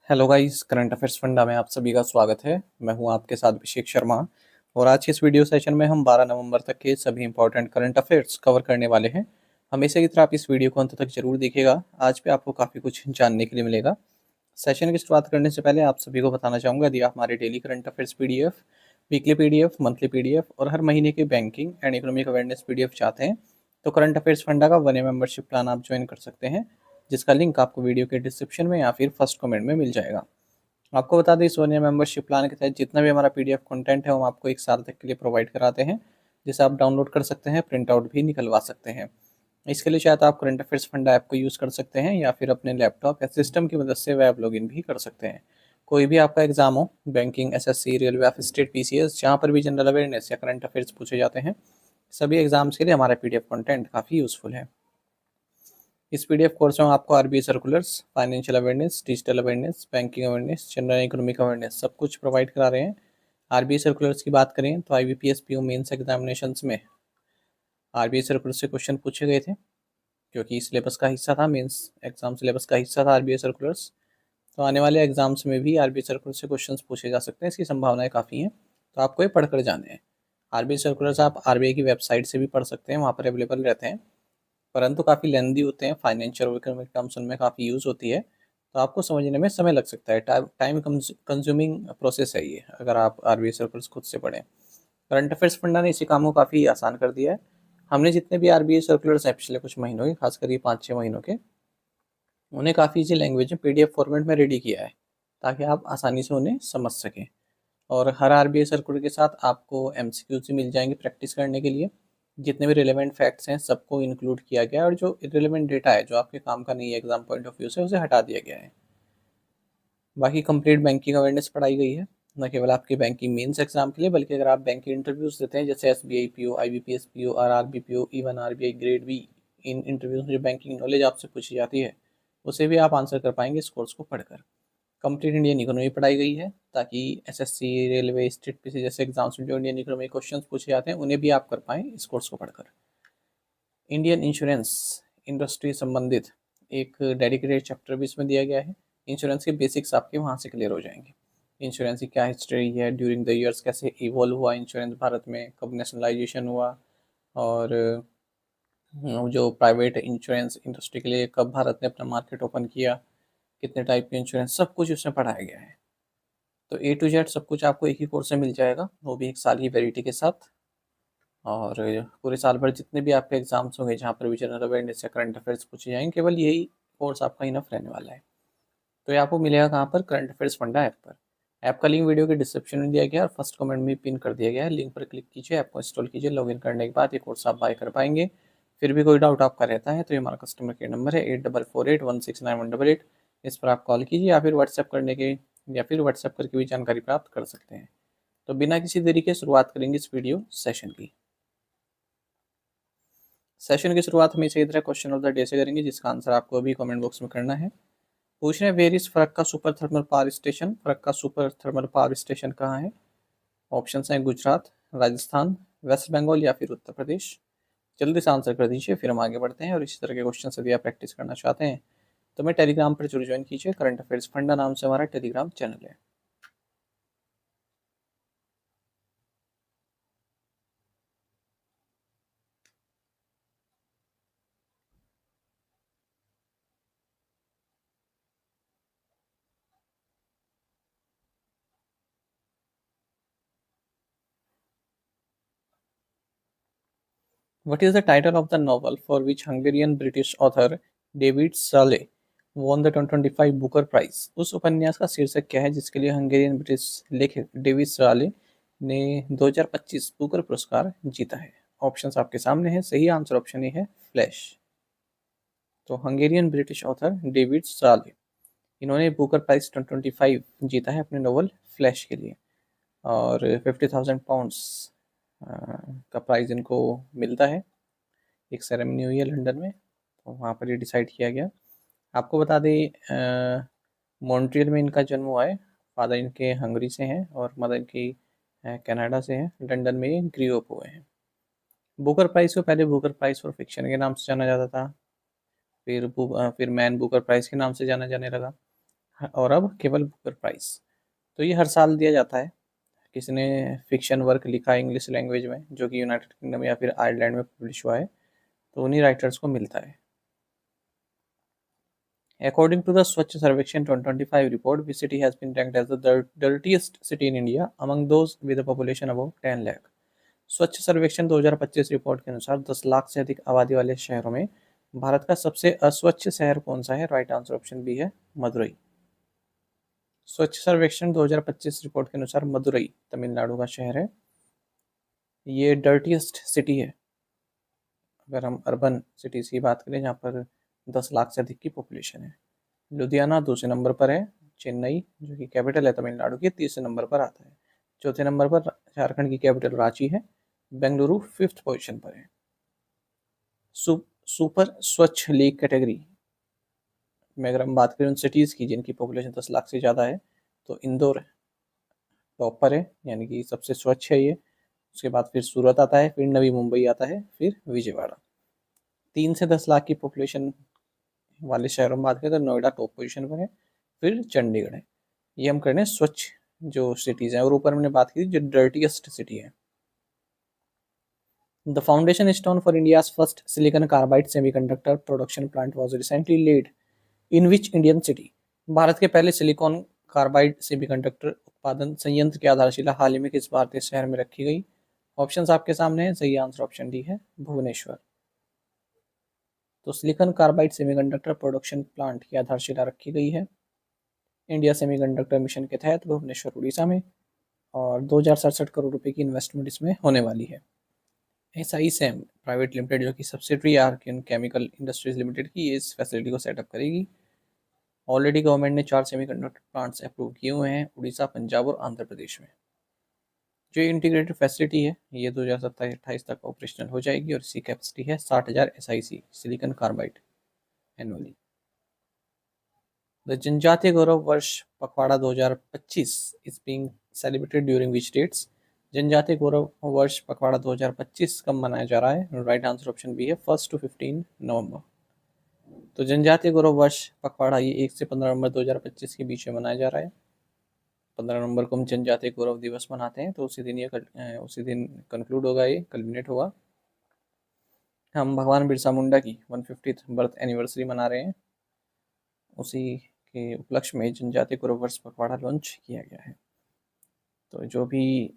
Hello guys, current affairs funda में आप सभी का स्वागत है। मैं हूं आपके साथ अभिषेक शर्मा और आज के इस वीडियो सेशन में हम 12 नवंबर तक के सभी इंपॉर्टेंट करंट अफेयर्स कवर करने वाले हैं। हमेशा की तरह आप इस वीडियो को अंत तक जरूर देखिएगा। आज पे आपको काफ़ी कुछ जानने के लिए मिलेगा। सेशन की शुरुआत करने से पहले आप सभी को बताना चाहूँगा, यदि आप हमारे daily current affairs PDF, weekly PDF, monthly PDF और हर महीने के banking and economic awareness PDF चाहते हैं तो करंट अफेयर्स फंडा का 1 ईयर मेंबरशिप प्लान आप ज्वाइन कर सकते हैं, जिसका लिंक आपको वीडियो के डिस्क्रिप्शन में या फिर फर्स्ट कमेंट में मिल जाएगा। आपको बता दें, इस 1 ईयर मेंबरशिप प्लान के तहत जितना भी हमारा पीडीएफ कंटेंट है, हम आपको 1 साल तक के लिए प्रोवाइड कराते हैं, जिसे आप डाउनलोड कर सकते हैं, प्रिंट आउट भी निकलवा सकते हैं। इसके लिए चाहे तो आप करंट अफेयर्स फंडा ऐप को यूज़ कर सकते हैं या फिर अपने लैपटॉप या सिस्टम की मदद से वेब लॉगिन भी कर सकते हैं। कोई भी आपका एग्जाम हो, बैंकिंग, एसएससी, रेलवे या फिर स्टेट पीसीएस, जहाँ पर भी जनरल अवेयरनेस या करंट अफेयर्स पूछे जाते हैं, सभी एग्जाम्स के लिए हमारा पीडीएफ कंटेंट काफ़ी यूज़फुल है। इस पीडीएफ कोर्स में आपको RBI circulars, financial awareness, digital awareness, banking awareness, general economic awareness सब कुछ प्रोवाइड करा रहे हैं। आरबीआई सर्कुलर्स की बात करें तो आईबीपीएस पीओ मेंस एग्जामिनेशंस में आरबीआई सर्कुलर से क्वेश्चन पूछे गए थे, क्योंकि सिलेबस का हिस्सा था, मेंस एग्जाम सिलेबस का हिस्सा था आरबीआई सर्कुलर्स। तो आने वाले एग्जाम्स में भी आरबीआई सर्कुलर से क्वेश्चंस पूछे जा सकते हैं, इसकी संभावनाएं काफ़ी हैं। तो आपको ये पढ़कर जाने हैं। आरबीआई सर्कुलर्स आप आरबीआई की वेबसाइट से भी पढ़ सकते हैं, वहाँ पर अवेलेबल रहते हैं, परंतु काफ़ी लेंदी होते हैं, फाइनेंशियल और इकोनॉमिक टर्म्स उनमें काफ़ी यूज़ होती है, तो आपको समझने में समय लग सकता है। टाइम कंज्यूमिंग प्रोसेस है ये, अगर आप आरबीआई सर्कुलर्स खुद से पढ़ें। करंट अफेयर्स फंडा ने इसी काम को काफ़ी आसान कर दिया है। हमने जितने भी आरबीआई सर्कुलर्स हैं पिछले कुछ महीनों के, खासकर ये 5-6 महीनों के, उन्हें काफ़ी ईजी लैंग्वेज में पीडीएफ फॉर्मेट में रेडी किया है, ताकि आप आसानी से उन्हें समझ सकें। और हर आरबीआई सर्कुलर के साथ आपको एमसीक्यूज भी मिल जाएंगे प्रैक्टिस करने के लिए। जितने भी रिलेवेंट फैक्ट्स हैं सबको इंक्लूड किया गया है, और जो इरेलीवेंट डेटा है, जो आपके काम का नहीं है एग्जाम पॉइंट ऑफ व्यू से, उसे हटा दिया गया है। बाकी कंप्लीट बैंकिंग अवेयरनेस पढ़ाई गई है, न केवल आपके बैंकिंग मेंस एग्जाम के लिए, बल्कि अगर आप बैंकिंग इंटरव्यूज देते हैं, जैसे SBI PO, IBPS PO, RRB PO, even RBI grade B, इन इंटरव्यूज में जो बैंकिंग नॉलेज आपसे पूछी जाती है, उसे भी आप आंसर कर पाएंगे इस कोर्स को पढ़कर। कंप्लीट इंडियन इकोनॉमी पढ़ाई गई है, ताकि एसएससी, रेलवे, स्टेट पीसी जैसे एग्जाम्स में जो इंडियन इकोनॉमी क्वेश्चंस पूछे जाते हैं, उन्हें भी आप कर पाएँ इस कोर्स को पढ़कर। इंडियन इंश्योरेंस इंडस्ट्री संबंधित एक डेडिकेटेड चैप्टर भी इसमें दिया गया है। इंश्योरेंस के बेसिक्स आपके वहाँ से क्लियर हो जाएंगे। इंश्योरेंस की क्या हिस्ट्री है, ड्यूरिंग द ईयर्स कैसे इवॉल्व हुआ इंश्योरेंस भारत में, कब नेशनलाइजेशन हुआ, और जो प्राइवेट इंश्योरेंस इंडस्ट्री के लिए कब भारत ने अपना मार्केट ओपन किया, कितने टाइप के इंश्योरेंस, सब कुछ उसमें पढ़ाया गया है। तो ए टू जेड सब कुछ आपको एक ही कोर्स में मिल जाएगा, वो भी 1 साल की वैलिडिटी के साथ। और पूरे साल भर जितने भी आपके एग्जाम्स होंगे, जहाँ पर भी जनरल अवेयरनेस या करंट अफेयर्स पूछे जाएंगे, केवल यही कोर्स आपका इनफ रहने वाला है। तो ये आपको मिलेगा कहाँ पर? करंट अफेयर्स फंडा ऐप पर। ऐप का लिंक वीडियो के डिस्क्रिप्शन में दिया गया है और फर्स्ट कमेंट में पिन कर दिया गया है। लिंक पर क्लिक कीजिए, ऐप को इंस्टॉल कीजिए, लॉगिन करने के बाद ये कोर्स आप बाय कर पाएंगे। फिर भी कोई डाउट आपका रहता है तो ये हमारा कस्टमर केयर नंबर है 8448169188। इस पर आप कॉल कीजिए, या फिर व्हाट्सएप करके भी जानकारी प्राप्त कर सकते हैं। तो बिना किसी देरी के शुरुआत करेंगे इस वीडियो सेशन की। सेशन की शुरुआत हम इसी तरह क्वेश्चन ऑफ द डे से करेंगे, जिसका आंसर आपको अभी कमेंट बॉक्स में करना है। पूछ रहे हैं, where is Farakka super thermal power station? Farakka super thermal power station कहाँ है? ऑप्शन हैं गुजरात, राजस्थान, वेस्ट बंगाल या फिर उत्तर प्रदेश। जल्दी से आंसर कर दीजिए, फिर हम आगे बढ़ते हैं। और इसी तरह के क्वेश्चन यदि आप प्रैक्टिस करना चाहते हैं तो मैं टेलीग्राम पर जरूर ज्वाइन कीजिए। करंट अफेयर्स फंडा नाम से हमारा टेलीग्राम चैनल है। What is the title of the novel for which Hungarian British author David Saleh won the 2025 Booker Prize? उस उपन्यास का शीर्षक क्या है जिसके लिए हंगेरियन ब्रिटिश लेखक डेविड साले ने 2025 बुकर पुरस्कार जीता है? ऑप्शंस आपके सामने हैं। सही आंसर ऑप्शन ए है, फ्लैश। तो हंगेरियन ब्रिटिश ऑथर डेविड साले, इन्होंने बुकर प्राइज 2025 जीता है अपने नोवेल फ्लैश के लिए, और 50,000 पाउंड्स का प्राइज़ इनको मिलता है। एक सेरेमनी हुई है लंदन में, तो वहाँ पर ये डिसाइड किया गया। आपको बता दें, मॉन्ट्रियल में इनका जन्म हुआ है। फादर इनके हंगरी से हैं और मदर इनकी कनाडा से हैं। लंदन में ये ग्री अप हुए हैं। बुकर प्राइज़ को पहले बुकर प्राइज़ फॉर फिक्शन के नाम से जाना जाता था, फिर मैन बुकर प्राइज़ के नाम से जाना जाने लगा। और अब केवल बुकर प्राइज। तो ये हर साल दिया जाता है। किसी ने फिक्शन वर्क लिखा है इंग्लिश लैंग्वेज में जो कि यूनाइटेड किंगडम या फिर आयरलैंड में पब्लिश हुआ है, तो उन्हीं राइटर्स को मिलता है। According to the Swachh Sarvekshan 2025 report, which city has been ranked as the dirtiest city in India among those with a population above 10 lakh? स्वच्छ सर्वेक्षण 2025 रिपोर्ट के अनुसार 10 लाख से अधिक आबादी वाले शहरों में भारत का सबसे अस्वच्छ शहर कौन सा है? राइट आंसर ऑप्शन बी है, मदुरई। स्वच्छ सर्वेक्षण 2025 रिपोर्ट के अनुसार मदुरई तमिलनाडु का शहर है। ये डर्टीएस्ट सिटी है अगर हम अर्बन सिटीज़ की बात करें, जहाँ पर 10 लाख से अधिक की पॉपुलेशन है। लुधियाना दूसरे नंबर पर है। चेन्नई जो कि कैपिटल है तमिलनाडु की, तीसरे नंबर पर आता है। चौथे नंबर पर झारखंड की कैपिटल रांची है। बेंगलुरु 5th पोजीशन पर है। सुपर स्वच्छ लेक कैटेगरी में अगर हम बात करें उन सिटीज़ की जिनकी पॉपुलेशन 10 लाख से ज़्यादा है, तो इंदौर टॉप पर है, यानी कि सबसे स्वच्छ है ये। उसके बाद फिर सूरत आता है, फिर नवी मुंबई आता है, फिर विजयवाड़ा। 3 से 10 लाख की पॉपुलेशन वाले शहरों में बात करें तो नोएडा टॉप पोजीशन पर है, फिर चंडीगढ़ है। ये हम कर रहे हैं स्वच्छ जो सिटीज़ हैं। और ऊपर हमने बात की जो डर्टीएस्ट सिटी है। The foundation stone for India's first silicon carbide semiconductor production plant was recently laid in which Indian city? Bharat के पहले सिलिकॉन कार्बाइड सेमीकंडक्टर उत्पादन संयंत्र की आधारशिला हाल ही में किस भारतीय शहर में रखी गई? ऑप्शंस आपके सामने हैं। सही आंसर ऑप्शन डी है, भुवनेश्वर। तो silicon carbide semiconductor production plant की आधारशिला रखी गई है इंडिया सेमीकंडक्टर मिशन के तहत भुवनेश्वर उड़ीसा में, और 2067 करोड़ रुपए की इन्वेस्टमेंट इसमें होने वाली है। एसआई सैम प्राइवेट लिमिटेड जो कि subsidiary Archean chemical industries limited की इस फैसिलिटी को सेटअप करेगी। ऑलरेडी गवर्नमेंट ने 4 सेमीकंडक्टर प्लांट्स अप्रूव किए हुए हैं उड़ीसा, पंजाब और आंध्र प्रदेश में। जो इंटीग्रेटेड फैसिलिटी है ये 2027-28 तक ऑपरेशनल हो जाएगी और इसकी कैपेसिटी है 60,000 SiC silicon carbide annually. The Janjatiya Gaurav Varsh Pakhwada 2025 is being celebrated during which dates? Janjatiya Gaurav Varsh Pakhwada 2025 कब मनाया जा रहा है? राइट आंसर ऑप्शन बी है, 1 to 15 नवंबर। तो जनजातीय गौरव वर्ष पखवाड़ा ये 1 से 15 नवंबर 2025 के बीच में मनाया जा रहा है। 15 नवंबर को हम जनजातीय गौरव दिवस मनाते हैं, तो उसी दिन कंक्लूड होगा, ये कल्मिनेट होगा। हम भगवान बिरसा मुंडा की 150th बर्थ एनिवर्सरी मना रहे हैं, उसी के उपलक्ष्य में जनजातीय गौरव वर्ष पखवाड़ा लॉन्च किया गया है। तो जो भी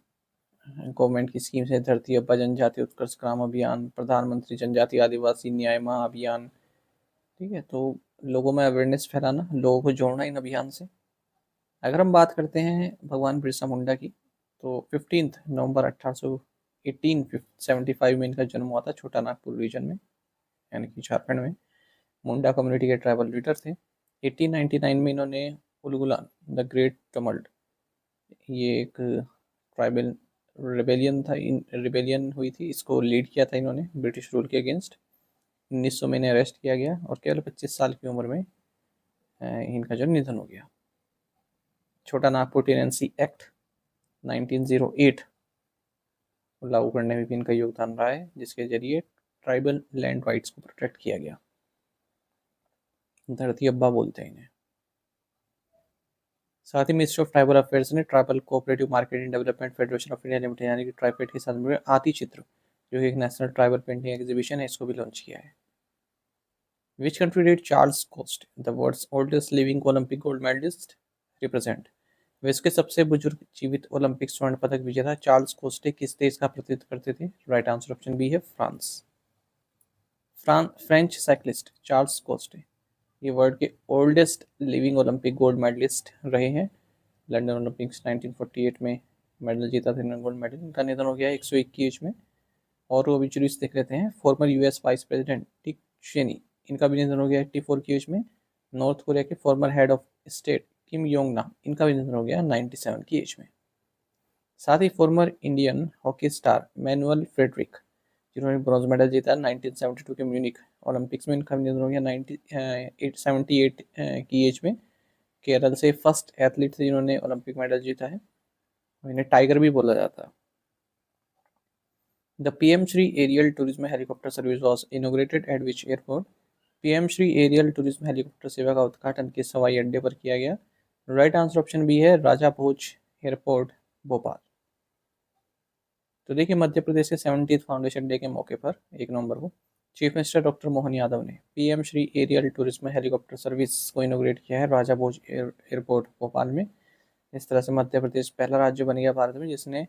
गवर्नमेंट की स्कीम्स है, धरती अब्बा जनजातीय उत्कर्ष ग्राम अभियान, प्रधानमंत्री जनजातीय आदिवासी न्याय महाअभियान, ठीक है, तो लोगों में अवेयरनेस फैलाना, लोगों को जोड़ना इन अभियान से। अगर हम बात करते हैं भगवान बिरसा मुंडा की, तो 15 नवंबर 1875 में इनका जन्म हुआ था छोटा नागपुर रीजन में, यानी कि झारखंड में। मुंडा कम्युनिटी के ट्राइबल लीडर थे। 1899 में इन्होंने उलगुलान द ग्रेट टमल्ट, ये एक ट्राइबल रिबेलियन हुई थी, इसको लीड किया था इन्होंने ब्रिटिश रूल के अगेंस्ट। 1900 में इन्हें अरेस्ट किया गया और केवल 25 साल की उम्र में इनका जो निधन हो गया। छोटा नागपुर टेनेंसी एक्ट 1908 लागू करने में भी इनका योगदान रहा है, जिसके जरिए ट्राइबल लैंड राइट्स को प्रोटेक्ट किया गया। धरती अब्बा बोलते हैं इन्हें। साथ ही मिनिस्ट्री ऑफ ट्राइबल अफेयर्स ने tribal cooperative marketing development federation of India limited यानी कि ट्राइफेड के साथ मिलकर आती चित्र, जो कि एक नेशनल ट्राइबल पेंटिंग एग्जीबिशन है, इसको भी लॉन्च किया है। Which country did Charles Coste the world's oldest living Olympic gold medallist represent? विश्व के सबसे बुजुर्ग जीवित ओलंपिक स्वर्ण पदक विजेता चार्ल्स कोस्टे किस देश का प्रतिनिधित्व करते थे? राइट आंसर ऑप्शन बी है, France. French cyclist Charles Coste ये वर्ल्ड के oldest living Olympic gold medallist रहे हैं। लंदन ओलंपिक्स 1948 में मेडल जीता था इन्होंने, गोल्ड मेडल। इनका निधन हो गया 101 की एज में। और वो ऑब्ituaries देख लेते हैं। Former US vice president Dick Cheney, इनका भी निधन हो गया 84 की एज में। नॉर्थ कोरिया के former head of state Kim Yong Nam, इनका भी निधन हो गया 97 की एज में। साथ ही former Indian hockey star Manuel Frederick, जिन्होंने ब्रॉन्ज मेडल जीता 1972 के म्यूनिक ओलंपिक्स में, इनका निधन हो गया 78 की एज में। केरल से फर्स्ट एथलीट थे जिन्होंने ओलंपिक मेडल जीता है, इन्हें टाइगर भी बोला जाता है। The PM Shri aerial tourism helicopter service was inaugurated at which airport? PM Shri aerial tourism helicopter सेवा का उद्घाटन किस हवाई अड्डे पर किया गया? राइट आंसर ऑप्शन बी है राजा भोज एयरपोर्ट भोपाल। तो देखिए मध्य प्रदेश के 70th फाउंडेशन डे के मौके पर 1 नवंबर को chief minister doctor Mohan Yadav ने PM Shri aerial tourism helicopter service को इनोग्रेट किया है राजा भोज एयरपोर्ट भोपाल में। इस तरह से मध्य प्रदेश पहला राज्य बन गया भारत में जिसने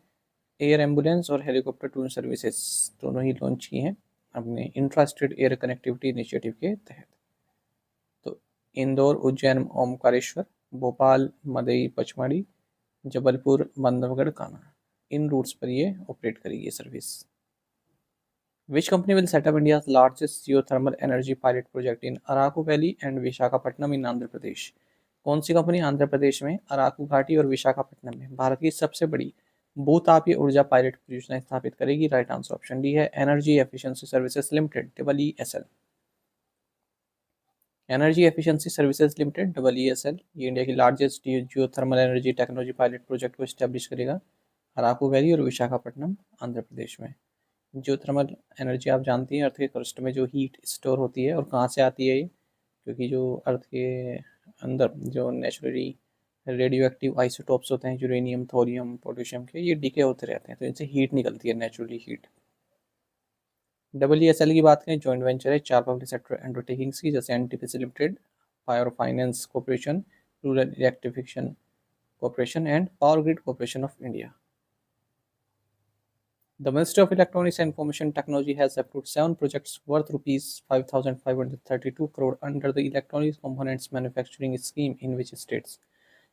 एयर एम्बुलेंस और हेलीकॉप्टर टूरिज्म सर्विसेज दोनों ही लॉन्च की हैं अपने intra state air connectivity initiative के तहत। तो इंदौर उज्जैन ओमकारेश्वर, भोपाल मदई पचमढ़ी, जबलपुर बांधवगढ़ कान्हा, इन रूट्स पर ये ऑपरेट करेगी ये service. Which company will set up India largest geothermal energy pilot project in Araku valley and Visakhapatnam in Andhra Pradesh. कौन सी कंपनी आंध्र प्रदेश में अराकू घाटी और विशाखापट्टनम में भारत की सबसे बड़ी भूतापीय ऊर्जा पायलट परियोजना स्थापित करेगी? राइट आंसर ऑप्शन डी है energy efficiency services limited (EESL). Energy efficiency services limited (EESL) ये इंडिया की largest geothermal energy technology pilot project को स्टैब्लिश करेगा अराकू वैली और विशाखापट्टनम आंध्र प्रदेश में। जियोथर्मल एनर्जी आप जानती हैं अर्थ के क्रस्ट में जो हीट स्टोर होती है और कहाँ से आती है ये, क्योंकि जो अर्थ के अंदर जो नेचुरली रेडियो एक्टिव आइसोटोप्स होते हैं यूरेनियम थोरियम पोटेशियम के, ये डीके होते रहते हैं तो इनसे हीट निकलती है नेचुरली हीट। EESL की बात करें जॉइंट वेंचर है 4 पब्लिक सेक्टर अंडरटेकिंग्स की जैसे NTPC limited, power finance corporation, rural electrification corporation and power grid corporation of India. The Ministry of Electronics and Information Technology has approved 7 projects worth rupees 5,532 crore under the Electronics Components Manufacturing Scheme in which states?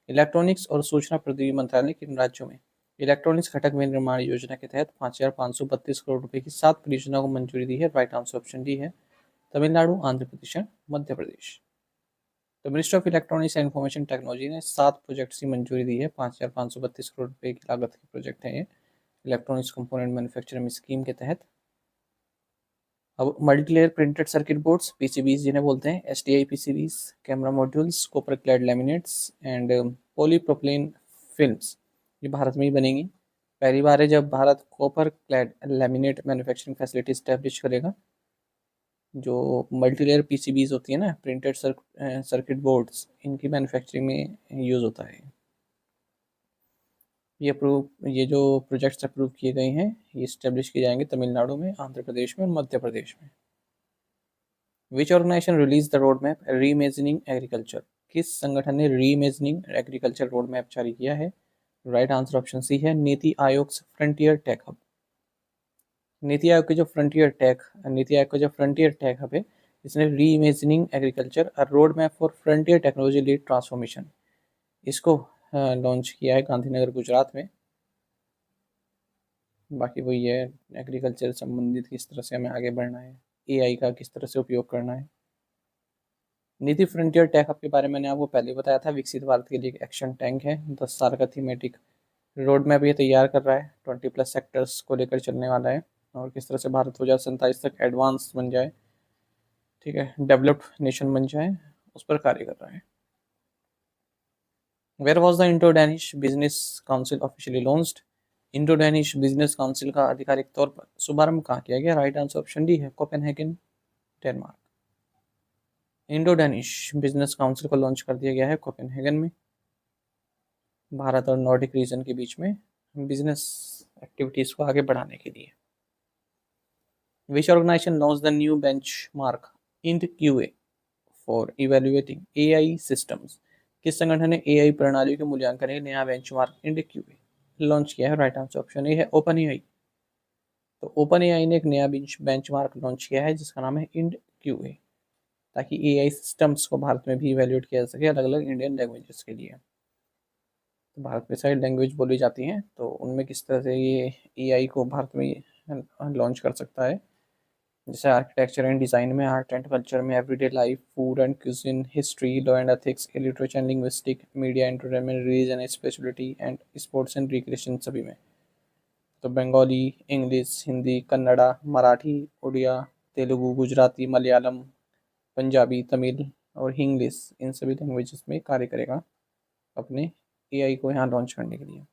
Electronics और सूचना प्रौद्योगिकी मंत्रालय किन राज्यों में electronics घटक विनिर्माण योजना के तहत 5,532 करोड़ रुपए की 7 परियोजनाओं को मंजूरी दी है? राइट आंसर ऑप्शन डी है तमिलनाडु, आंध्र प्रदेश, मध्य प्रदेश। तो ministry of electronics and information technology ने 7 प्रोजेक्ट्स की मंजूरी दी है। 5,532 करोड़ रुपए की लागत के प्रोजेक्ट हैं ये इलेक्ट्रॉनिक्स कंपोनेंट मैन्युफैक्चरिंग स्कीम के तहत। अब multilayer printed circuit boards PCBs जिन्हें बोलते हैं, STI PCBs, camera modules, copper clad laminates and polypropylene films ये भारत में ही बनेंगी। पहली बार है जब Bharat copper clad laminate manufacturing facility establish करेगा। जो मल्टीलेयर पीसीबीज होती है ना प्रिंटेड सर्किट बोर्ड्स, इनकी मैन्युफैक्चरिंग में यूज़ होता है। ये जो प्रोजेक्ट्स अप्रूव किए गए हैं ये स्टैब्लिश किए जाएंगे तमिलनाडु में, आंध्र प्रदेश में और मध्य प्रदेश में। Which organisation release the road map reimagining agriculture? किस संगठन ने रीइमेजिनिंग एग्रीकल्चर रोड मैप जारी किया है? राइट आंसर ऑप्शन सी है NITI Aayog frontier tech hub. NITI Aayog का जो फ्रंटियर टेक हब है इसने reimagining agriculture a road map for frontier technology lead transformation इसको लॉन्च किया है गांधीनगर गुजरात में। बाकी वही है एग्रीकल्चर संबंधित किस तरह से हमें आगे बढ़ना है, एआई का किस तरह से उपयोग करना है। नीति फ्रंटियर टेक हब के बारे में मैंने आपको पहले बताया था, विकसित भारत के लिए एक एक्शन टैंक है, 10 साल का थीमेटिक रोड मैप ये तैयार कर रहा है, 20+ सेक्टर्स को लेकर चलने वाला है और किस तरह से भारत 2047 तक एडवांस बन जाए, ठीक है, डेवलप्ड नेशन बन जाए, उस पर कार्य कर रहा है। Where was the Indo Danish business council officially launched? Indo Danish business council का आधिकारिक तौर पर शुभारंभ कहाँ किया गया? राइट आंसर ऑप्शन डी है Copenhagen, Denmark. Indo Danish business council को लॉन्च कर दिया गया है कोपेनहेगन में, भारत और नॉर्डिक रीजन के बीच में बिजनेस एक्टिविटीज को आगे बढ़ाने के लिए। Which organisation launch the new benchmark IndQA for evaluating AI systems? किस संगठन ने एआई प्रणालियों के मूल्यांकन के नया बेंचमार्क इंड क्यूए लॉन्च किया है? राइट आंसर ऑप्शन ए है ओपन एआई। तो ओपन एआई ने एक नया बेंचमार्क लॉन्च किया है जिसका नाम है इंड क्यूए, ताकि एआई सिस्टम्स को भारत में भी इवेल्युएट किया जा सके अलग अलग इंडियन लैंग्वेजेस के लिए। तो भारत में सारी लैंग्वेज बोली जाती हैं तो उनमें किस तरह से ये एआई को भारत में लॉन्च कर सकता है, जैसे आर्किटेक्चर एंड डिज़ाइन में, आर्ट एंड कल्चर में, everyday life, food and cuisine, history, law and ethics, literature and linguistic, media entertainment, religion and spirituality and sports and recreation सभी में। तो बंगाली, इंग्लिश, हिंदी, कन्नड़ा, मराठी, उड़िया, तेलुगु, गुजराती, मलयालम, पंजाबी, तमिल और इंग्लिश, इन सभी लैंग्वेजेस में कार्य करेगा अपने एआई को यहाँ लॉन्च करने के लिए।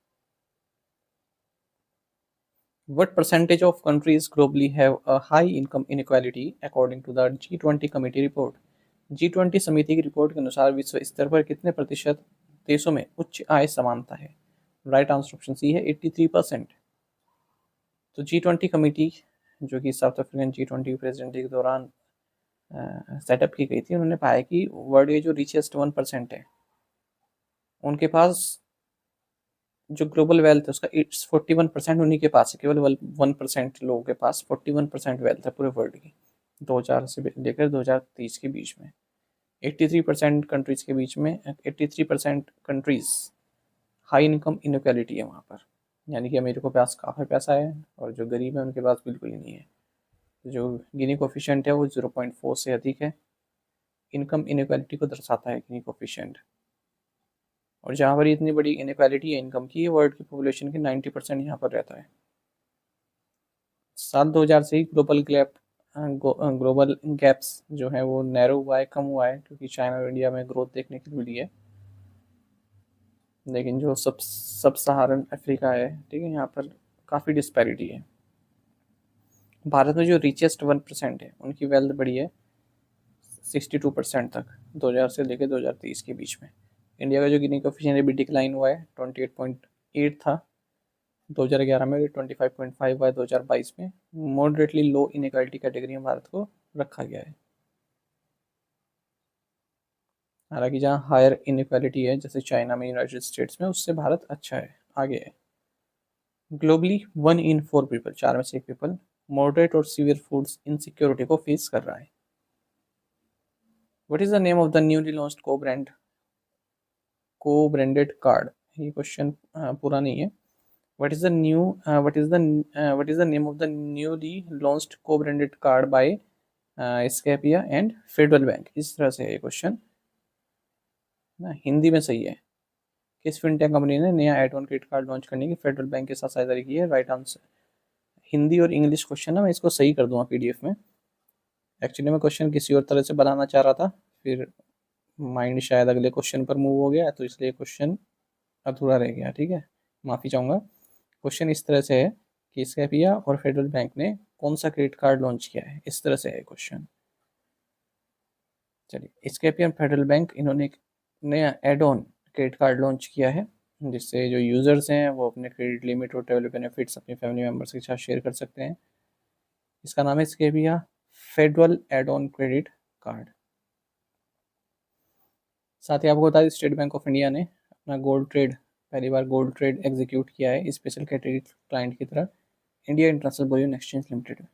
What percentage of countries globally have a high income inequality according to the G20 committee report? G20 समिति की रिपोर्ट के अनुसार विश्व स्तर पर कितने प्रतिशत देशों में उच्च आय समानता है? राइट आंसर ऑप्शन सी है 83%। तो G20 कमेटी जो कि साउथ अफ्रीकन G20 प्रेसिडेंसी के दौरान सेटअप की गई थी, उन्होंने पाया कि वर्ल्ड के जो रिचेस्ट 1% है उनके पास जो ग्लोबल वेल्थ है उसका 41% उन्हीं के पास है। केवल 1% लोगों के पास 41% वेल्थ है पूरे वर्ल्ड की 2000 से लेकर 2030 के बीच में। 83% कंट्रीज के बीच में 83% कंट्रीज हाई इनकम इनक्वालिटी है वहाँ पर, यानी कि अमीरों के पास काफ़ी पैसा है और जो गरीब है उनके पास बिल्कुल ही नहीं है। जो गिनी कोफिशिएंट है वो 0.4 से अधिक है। इनकम इनक्वालिटी को दर्शाता है गिनी कोफिशिएंट। और जहाँ पर इतनी बड़ी इनक्वालिटी है इनकम की, वर्ल्ड की पॉपुलेशन के 90% यहाँ पर रहता है। साल 2000 से ही ग्लोबल गैप्स जो है वो नैरो हुआ है, कम हुआ है, क्योंकि चाइना और इंडिया में ग्रोथ देखने को मिली है। लेकिन जो सब सहारन अफ्रीका है, ठीक है, यहाँ पर काफ़ी डिस्पैरिटी है। भारत में जो रिचेस्ट 1% है उनकी वेल्थ बढ़ी है 62% तक 2000 से लेकर 2030 के बीच में। इंडिया का जो गिनी कोफिशिएंट भी डिक्लाइन हुआ है, 28.8 था 2011 में, 25.5 हुआ है 2022 में। मॉडरेटली लो इनइक्वालिटी कैटेगरी में भारत को रखा गया है। हालांकि जहाँ हायर इनइक्वालिटी है जैसे चाइना में, यूनाइटेड स्टेट्स में, उससे भारत अच्छा है, आगे है। ग्लोबली 1 in 4 पीपल, 4 में से 1 पीपल मॉडरेट और सीवियर फूड्स इनसिक्योरिटी को फेस कर रहा है। What is the name of the newly launched को ब्रांडेड कार्ड? ये क्वेश्चन पूरा नहीं है। What is the new what is the name of the newly launched co-branded card by Scapia and Federal Bank? इस तरह से है ये क्वेश्चन ना, हिंदी में सही है। किस फिनटेक कंपनी ने नया add on credit card launch करने की फेडरल बैंक के साथ साझेदारी की है? Right answer. हिंदी और इंग्लिश क्वेश्चन ना मैं इसको सही कर दूंगा पीडीएफ में। एक्चुअली मैं क्वेश्चन किसी और तरह से बनाना चाह रहा था, फिर माइंड शायद अगले क्वेश्चन पर मूव हो गया, तो इसलिए क्वेश्चन अधूरा रह गया। ठीक है, माफ़ी चाहूँगा। क्वेश्चन इस तरह से है कि स्कैपिया और फेडरल बैंक ने कौन सा क्रेडिट कार्ड लॉन्च किया है, इस तरह से है क्वेश्चन। चलिए, स्कैपिया और फेडरल बैंक इन्होंने एक नया add on credit card launch किया है, जिससे जो यूज़र्स हैं वो अपने क्रेडिट लिमिट और ट्रेवल बेनिफिट्स अपने फैमिली मेम्बर्स के साथ शेयर कर सकते हैं। इसका नाम है Scapia Federal add on credit card. साथ ही आपको बता दें, स्टेट बैंक ऑफ इंडिया ने अपना गोल्ड ट्रेड, पहली बार गोल्ड ट्रेड एग्जीक्यूट किया है स्पेशल कैटेगरी क्लाइंट की तरह, India international bullion exchange limited.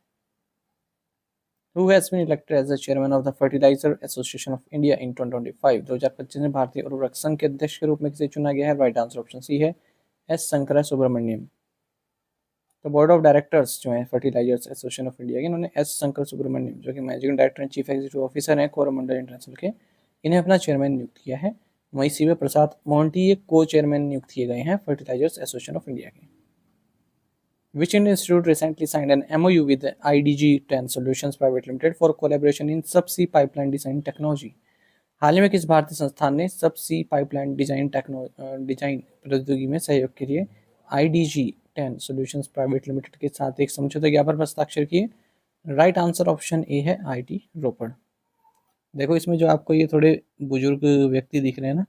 Who has been elected as the chairman of the Fertilizer Association of India in 2025? 2025 में भारतीय उर्वरक संघ के अध्यक्ष के रूप में किसे चुना गया है? राइट आंसर ऑप्शन सी है एस शंकरा सुब्रमण्यम। तो बोर्ड ऑफ डायरेक्टर्स जो है फर्टिलाइजर्स एसोसिएशन ऑफ इंडिया के, इन्होंने एस शंकर सुब्रमण्यम, जो कि managing director and chief executive officer हैं कोरोमंडल इंटरनेशनल के, इन्हें अपना चेयरमैन नियुक्त किया है। वहीं सीवे प्रसाद मोहंती को चेयरमैन नियुक्त किए गए हैं फर्टिलाइजर्स एसोसिएशन ऑफ इंडिया के। Which Indian institute recently signed an MOU with IDG 10 Solutions Private Limited for collaboration in subsea pipeline design technology? हाल ही में किस भारतीय संस्थान ने सबसी पाइपलाइन डिजाइन प्रौद्योगिकी में सहयोग के लिए IDG 10 Solutions Private Limited के साथ एक समझौता ज्ञापन पर हस्ताक्षर किए? राइट आंसर ऑप्शन ए है IIT रोपड़। देखो, इसमें जो आपको ये थोड़े बुजुर्ग व्यक्ति दिख रहे हैं ना,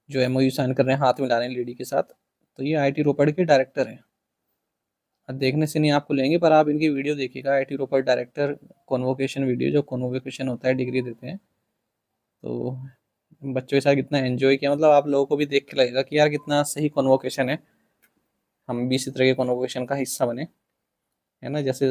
जो MOU साइन कर रहे हैं हाथ मिला रहे हैं लेडी के साथ, तो ये IIT रोपड़ के डायरेक्टर हैं। देखने से नहीं आपको लेंगे, पर आप इनकी वीडियो देखिएगा, IIT रोपड़ डायरेक्टर कॉन्वोकेशन वीडियो, जो कॉन्वोकेशन होता है, डिग्री देते हैं, तो बच्चों के साथ कितना एंजॉय किया, मतलब आप लोगों को भी देख के लगेगा कि यार कितना सही कॉन्वोकेशन है, हम भी इसी तरह के कॉन्वोकेशन का हिस्सा बने, है ना। जैसे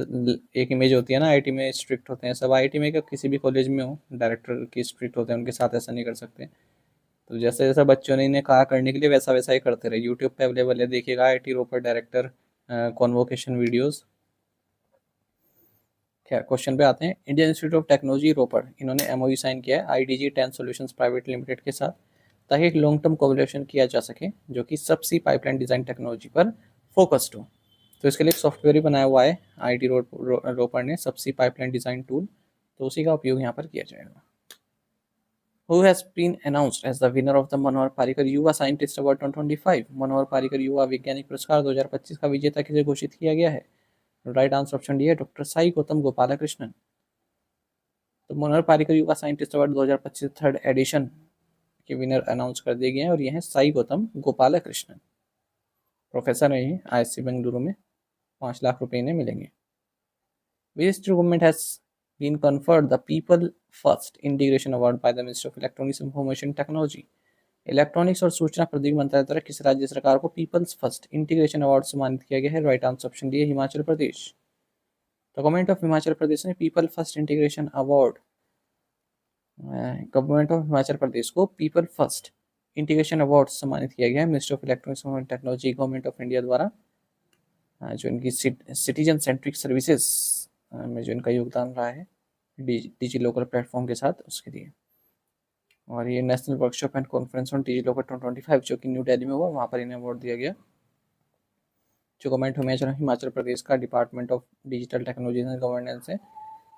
एक इमेज होती है ना, IIT में स्ट्रिक्ट होते हैं सब, IIT में क्या किसी भी कॉलेज में हो, डायरेक्टर की स्ट्रिक्ट होते हैं, उनके साथ ऐसा नहीं कर सकते। तो जैसे जैसा बच्चों ने इन्हें कहा करने के लिए, वैसा वैसा ही करते रहे। यूट्यूब पे अवेलेबल है, देखिएगा IIT रोपड़ डायरेक्टर कॉन्वोकेशन वीडियोस। खैर, क्वेश्चन पे आते हैं। इंडियन इंस्टीट्यूट ऑफ टेक्नोलॉजी रोपड़, इन्होंने MOU साइन किया है IDG 10 सॉल्यूशंस प्राइवेट लिमिटेड के साथ, ताकि एक लॉन्ग टर्म कोलैबोरेशन किया जा सके जो कि सबसी पाइपलाइन डिज़ाइन टेक्नोलॉजी पर फोकस्ड हो। तो इसके लिए एक सॉफ्टवेयर ही बनाया हुआ है IIT रोपड़ ने, सबसी पाइपलाइन डिज़ाइन टूल, तो उसी का उपयोग यहाँ पर किया जाएगा। Who has been announced as the winner of the मनोहर पारिकर युवा साइंटिस्ट अवार्ड 2025? मनोहर पारिकर युवा वैज्ञानिक पुरस्कार 2025 का विजेता किसे घोषित किया गया है? राइट आंसर ऑप्शन डी है डॉक्टर साई गौतम गोपालकृष्णन। तो मनोहर पारिकर युवा साइंटिस्ट अवार्ड 2025 थर्ड एडिशन के विनर अनाउंस कर दिए गए हैं और ये हैं साई गौतम गोपालकृष्णन। प्रोफेसर है ये IISc बेंगलुरु में। 5 लाख रुपए इन्हें मिलेंगे। Which government has been conferred the People First Integration Award by the Ministry of Electronics and Information Technology? Electronics और सूचना प्रौद्योगिकी मंत्रालय द्वारा किस राज्य सरकार को पीपल्स फर्स्ट इंटीग्रेशन अवार्ड सम्मानित किया गया है? राइट आंसर ऑप्शन डी है हिमाचल प्रदेश। तो गवर्नमेंट ऑफ हिमाचल प्रदेश ने people first integration award, government of Himachal Pradesh को पीपल फर्स्ट इंटीग्रेशन अवार्ड सम्मानित किया गया है ministry of electronics and technology government of India द्वारा, जो इनकी सिटीजन सेंट्रिक सर्विसेज में जो इनका योगदान रहा है डिजी लॉकर प्लेटफॉर्म के साथ, उसके लिए। और ये national workshop and conference on DigiLocker 2025 जो कि न्यू दिल्ली में हुआ, वहाँ पर इन्हें अवार्ड दिया गया। जो गवर्नमेंट हिमाचल प्रदेश का department of digital technology and governance है,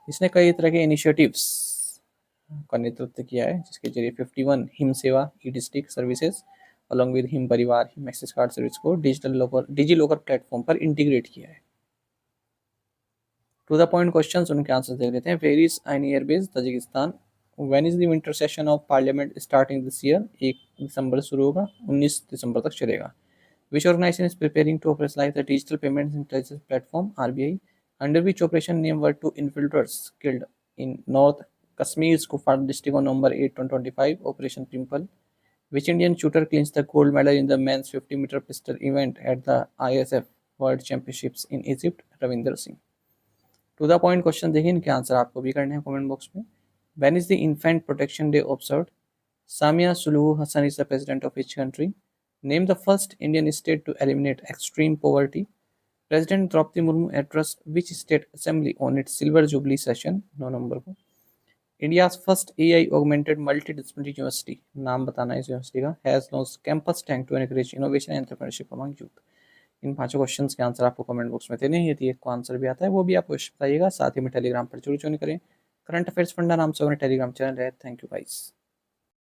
इसने कई तरह के इनिशिएटिव्स का नेतृत्व किया है, जिसके जरिए 51 Him Seva e district services along with Him Parivar Him access card service को डिजी लॉकर प्लेटफॉर्म पर इंटीग्रेट किया है। टू द पॉइंट क्वेश्चंस, उनके आंसर देख लेते हैं। Where is Ayni airbase Tajikistan? When is the winter session of parliament starting this year? 1 दिसंबर से शुरू होगा, 19 दिसंबर तक चलेगा। Which organisation is preparing to operationalise the digital payments intelligence platform RBI? Under which operation name were 2 infiltrators killed in north Kashmir Kufaar district on November 8, 2025, Operation Pimple? Which Indian shooter clinched the gold medal in the men's 50-meter pistol event at the ISF World Championships in Egypt? Ravinder Singh। To the point question देखिए, इनके answer आपको भी करने हैं comment box में। When is the Infant Protection Day observed? Samia Suluhu Hassan is the president of which country? Name the first Indian state to eliminate extreme poverty. President Draupadi Murmu addressed which state assembly on its silver jubilee session? 9 नवंबर को। India's first AI augmented multidisciplinary university, नाम बताना है इस university का, has launched campus tank to encourage innovation and entrepreneurship among youth. इन 5 questions के answer आपको कमेंट बॉक्स में देने हैं। यदि एक को आंसर भी आता है वो भी आप बताइएगा। साथ ही में टेलीग्राम पर जरूर ज्वाइन करें। करंट अफेयर्स फंडा नाम से हमारा टेलीग्राम चैनल है। Thank you guys.